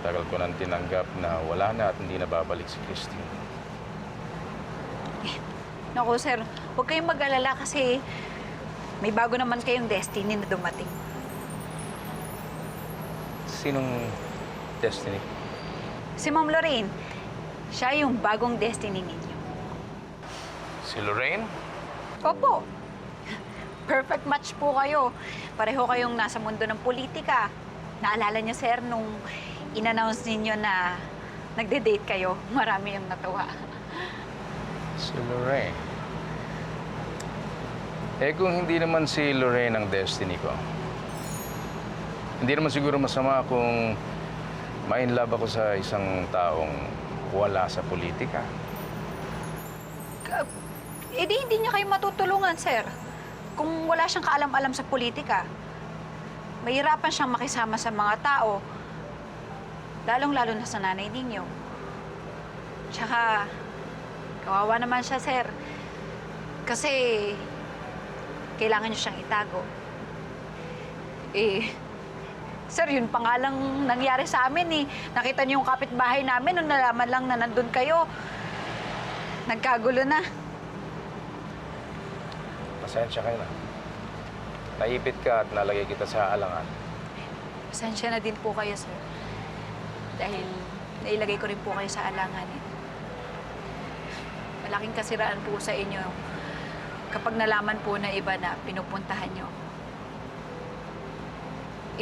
Tagal ko nang tinanggap na wala na at hindi na babalik si Christine. Naku, sir, huwag kayong mag-alala kasi may bago naman kayong destiny na dumating. Sinong Destiny? Si Ma'am Lorraine, siya yung bagong destiny ninyo. Si Lorraine? Opo. Perfect match po kayo. Pareho kayong nasa mundo ng politika. Naalala niyo, sir, nung in-announce ninyo na nagde-date kayo, marami yung natuwa. Si Lorraine. Eh kung hindi naman si Lorraine ang destiny ko, hindi naman siguro masama kung ma-inlove ako sa isang taong wala sa politika. Eh di hindi niya kayo matutulungan, sir. Kung wala siyang kaalam-alam sa politika, mahirapan siyang makisama sa mga tao, lalong-lalo na sa nanay ninyo. Tsaka, kawawa naman siya, sir. Kasi, kailangan niyo siyang itago. Eh, sir, yun pa nga lang nangyari sa amin eh. Nakita niyo yung kapitbahay namin nung nalaman lang na nandun kayo. Nagkagulo na. Pasensya ka na. Naipit ka at nalagay kita sa alangan. Pasensya na din po kayo, sir. Dahil nailagay ko rin po kayo sa alangan eh. Malaking kasiraan po sa inyo kapag nalaman po na iba na pinupuntahan nyo.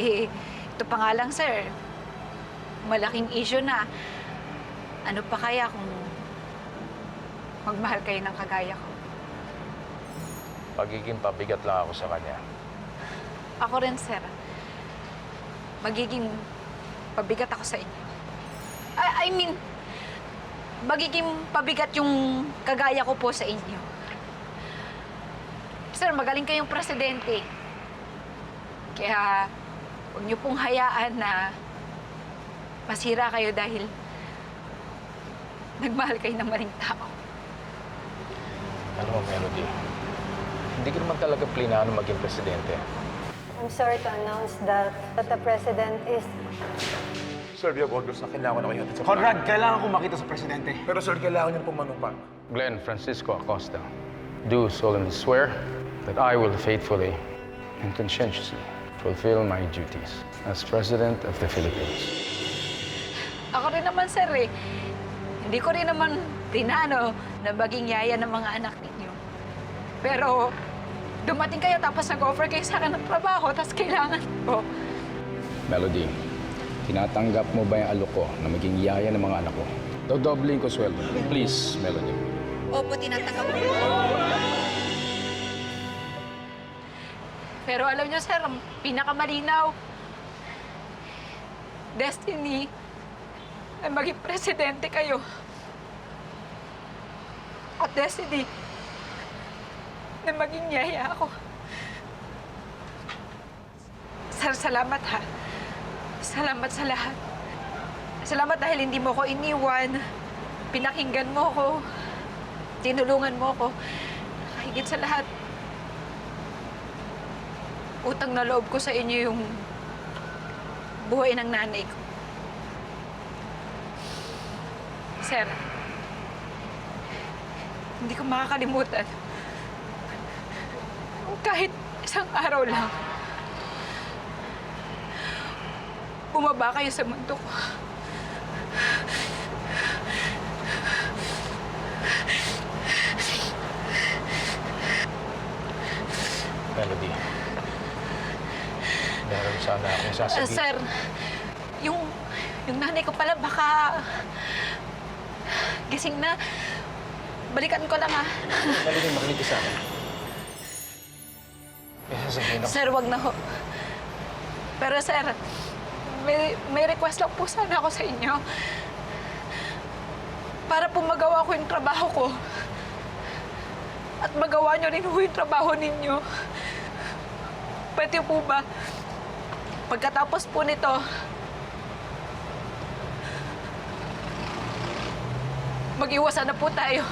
Eh, ito pa nga lang, sir. Malaking issue na. Ano pa kaya kung magmahal kayo ng kagaya ko? Pagiging pabigat lang ako sa kanya. Ako rin, sir. Magiging pabigat ako sa inyo. I mean, magiging pabigat yung kagaya ko po sa inyo. Sir, magaling kayong presidente. Kaya, huwag niyo pong hayaan na masira kayo dahil nagmahal kayo ng maling tao. Ano mo, Melody? Hindi ko naman talaga plinano maging presidente. I'm sorry to announce that the president is... Sir, we have orders na kailangan na kayo hatid sa Conrad, kailangan ko makita sa presidente. Pero sir, kailangan niyo pong manumpa. Glenn Francisco Acosta, do solemnly swear that I will faithfully and conscientiously fulfill my duties as President of the Philippines. Ako rin naman, sir, eh. Hindi ko rin naman plinano na maging yaya ng mga anak ninyo. Pero dumating kayo tapos nag-offer kayo sa akin ng trabaho, tapos kailangan ko. Melody, tinatanggap mo ba yung alok ko na maging yaya ng mga anak ko? Dodobling ko sweldo. Please, Melody. Opo, tinatanggap ko. Pero alam niyo, sir, ang pinakamalinaw, destiny ay maging presidente kayo. At destiny na maging yaya ako. Sir, salamat ha. Salamat sa lahat. Salamat dahil hindi mo ko iniwan. Pinakinggan mo ko. Tinulungan mo ko. Higit sa lahat, utang na loob ko sa inyo yung buhay ng nanay ko. Sir, hindi ko makakalimutan. Kahit isang araw lang, bumaba kayo sa mundo ko. Melody, meron sana akong sasabihin. Sir, yung nanay ko pala baka gising na. Balikan ko lang, ha. Melody, makinig ka sa akin. May sasabihin ako. Sir, wag na ho. Pero sir, may request lang po sana ako sa inyo. Para po magawa ko yung trabaho ko. At magawa nyo rin ho yung trabaho ninyo. Pwede po ba, pagkatapos po nito, mag-iwasan na po tayo.